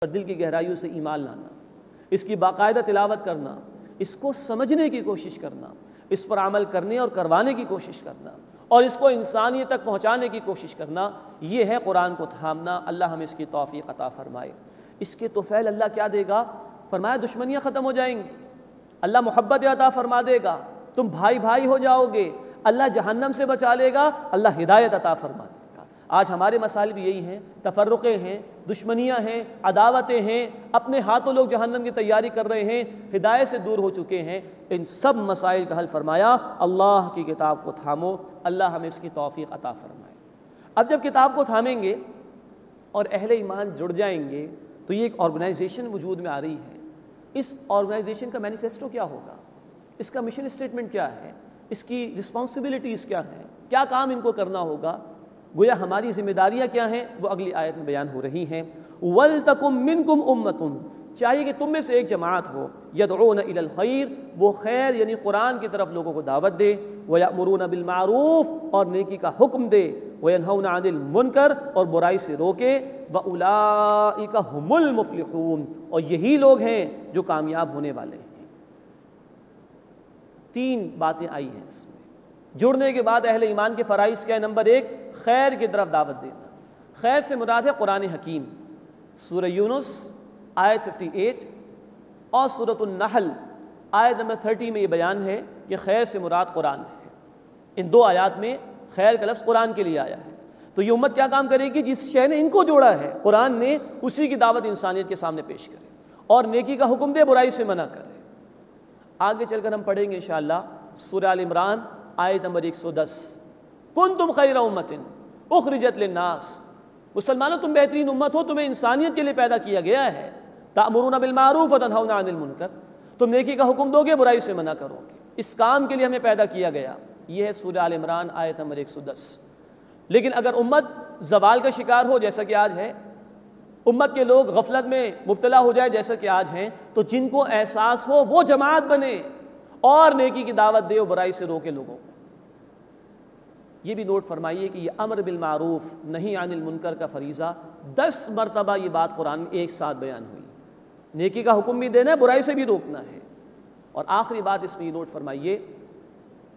اور دل کی گہرائیوں سے ایمان لانا، اس کی باقاعدہ تلاوت کرنا، اس کو سمجھنے کی کوشش کرنا، اس پر عمل کرنے اور کروانے کی کوشش کرنا، اور اس کو انسانیت تک پہنچانے کی کوشش کرنا، یہ ہے قرآن کو تھامنا۔ اللہ ہمیں اس کی توفیق عطا فرمائے۔ اس کے توفیل اللہ کیا دے گا؟ فرمایا دشمنیاں ختم ہو جائیں گی، اللہ محبت عطا فرما دے گا، تم بھائی بھائی ہو جاؤ گے، اللہ جہنم سے بچا لے گا، اللہ ہدایت عطا فرما دے گا۔ آج ہمارے مسائل بھی یہی ہیں، تفرقے ہیں، دشمنیاں ہیں، عداوتیں ہیں، اپنے ہاتھوں لوگ جہنم کی تیاری کر رہے ہیں، ہدایت سے دور ہو چکے ہیں۔ ان سب مسائل کا حل فرمایا اللہ کی کتاب کو تھامو، اللہ ہمیں اس کی توفیق عطا فرمائے۔ اب جب کتاب کو تھامیں گے اور اہل ایمان جڑ جائیں گے تو یہ ایک آرگنائزیشن وجود میں آ رہی ہے۔ اس آرگنائزیشن کا مینیفیسٹو کیا ہوگا؟ اس کا مشن اسٹیٹمنٹ کیا ہے؟ اس کی رسپانسبلٹیز کیا ہیں؟ کیا کام ان کو کرنا ہوگا؟ گویا ہماری ذمہ داریاں کیا ہیں وہ اگلی آیت میں بیان ہو رہی ہیں۔ وَلْتَكُمْ مِنْكُمْ أُمَّةٌ، چاہیے کہ تم میں سے ایک جماعت ہو، يَدْعُونَ إِلَى الْخَيْرِ، وہ خیر یعنی قرآن کی طرف لوگوں کو دعوت دے، وَيَأْمُرُونَ بِالْمَعْرُوفِ، اور نیکی کا حکم دے، وَيَنْهَوْنَ عَنِ الْمُنْكَرِ، اور برائی سے روکے، وَأُولَئِكَ هُمُ الْمُفْلِحُونَ، اور یہی لوگ ہیں جو کامیاب ہونے والے ہیں۔ تین باتیں آئی ہیں اس میں۔ جڑنے کے بعد اہل ایمان کے فرائض کیا ہے؟ نمبر ایک، خیر کی طرف دعوت دینا۔ خیر سے مراد ہے قرآن حکیم۔ سورہ یونس آیت 58 اور سورۃ النحل آیت نمبر 30 میں یہ بیان ہے کہ خیر سے مراد قرآن ہے۔ ان دو آیات میں خیر کا لفظ قرآن کے لیے آیا ہے۔ تو یہ امت کیا کام کرے گی؟ جس شے نے ان کو جوڑا ہے قرآن نے، اسی کی دعوت انسانیت کے سامنے پیش کرے اور نیکی کا حکم دے، برائی سے منع کرے۔ آگے چل کر ہم پڑھیں گے انشاءاللہ سورہ آل عمران آیت نمبر 110، کنتم خیر امۃ اخرجت للناس، مسلمانوں تم بہترین امت ہو، تمہیں انسانیت کے لیے پیدا کیا گیا ہے۔ تأمرون بالمعروف وتنہون عن المنکر، تم نیکی کا حکم دو گے، برائی سے منع کرو گے، اس کام کے لیے ہمیں پیدا کیا گیا۔ یہ ہے سورہ آل عمران آیت نمبر 110۔ لیکن اگر امت زوال کا شکار ہو جیسا کہ آج ہے، امت کے لوگ غفلت میں مبتلا ہو جائے جیسا کہ آج ہیں، تو جن کو احساس ہو وہ جماعت بنے اور نیکی کی دعوت دے اور برائی سے روکے لوگوں کو۔ یہ بھی نوٹ فرمائیے کہ یہ امر بالمعروف نہی عن المنکر کا فریضہ 10 مرتبہ یہ بات قرآن میں ایک ساتھ بیان ہوئی۔ نیکی کا حکم بھی دینا ہے، برائی سے بھی روکنا ہے۔ اور آخری بات اس میں یہ نوٹ فرمائیے،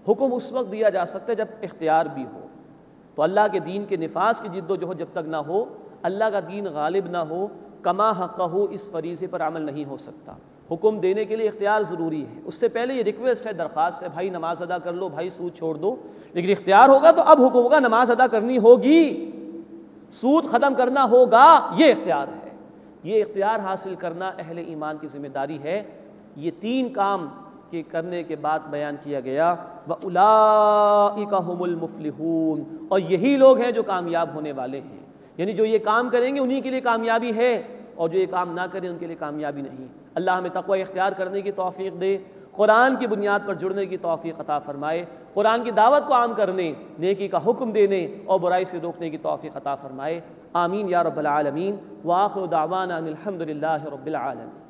حکم اس وقت دیا جا سکتا ہے جب اختیار بھی ہو۔ تو اللہ کے دین کے نفاذ کی جد و جہد جب تک نہ ہو، اللہ کا دین غالب نہ ہو، کما حقہ، اس فریضے پر عمل نہیں ہو سکتا۔ حکم دینے کے لیے اختیار ضروری ہے، اس سے پہلے یہ ریکویسٹ ہے، درخواست ہے، بھائی نماز ادا کر لو، بھائی سود چھوڑ دو۔ لیکن اختیار ہوگا تو اب حکم ہوگا، نماز ادا کرنی ہوگی، سود ختم کرنا ہوگا، یہ اختیار ہے۔ یہ اختیار حاصل کرنا اہل ایمان کی ذمہ داری ہے۔ یہ تین کام کے کرنے کے بعد بیان کیا گیا، وَأُولَئِكَ هُمُ الْمُفْلِحُونَ، اور یہی لوگ ہیں جو کامیاب ہونے والے ہیں۔ یعنی جو یہ کام کریں گے انہی کے لیے کامیابی ہے، اور جو یہ کام نہ کریں ان کے لیے کامیابی نہیں۔ اللہ ہمیں تقوی اختیار کرنے کی توفیق دے، قرآن کی بنیاد پر جڑنے کی توفیق عطا فرمائے، قرآن کی دعوت کو عام کرنے، نیکی کا حکم دینے اور برائی سے روکنے کی توفیق عطا فرمائے۔ آمین یا رب العالمین۔ وآخر دعوانا ان الحمد للہ رب العالمین۔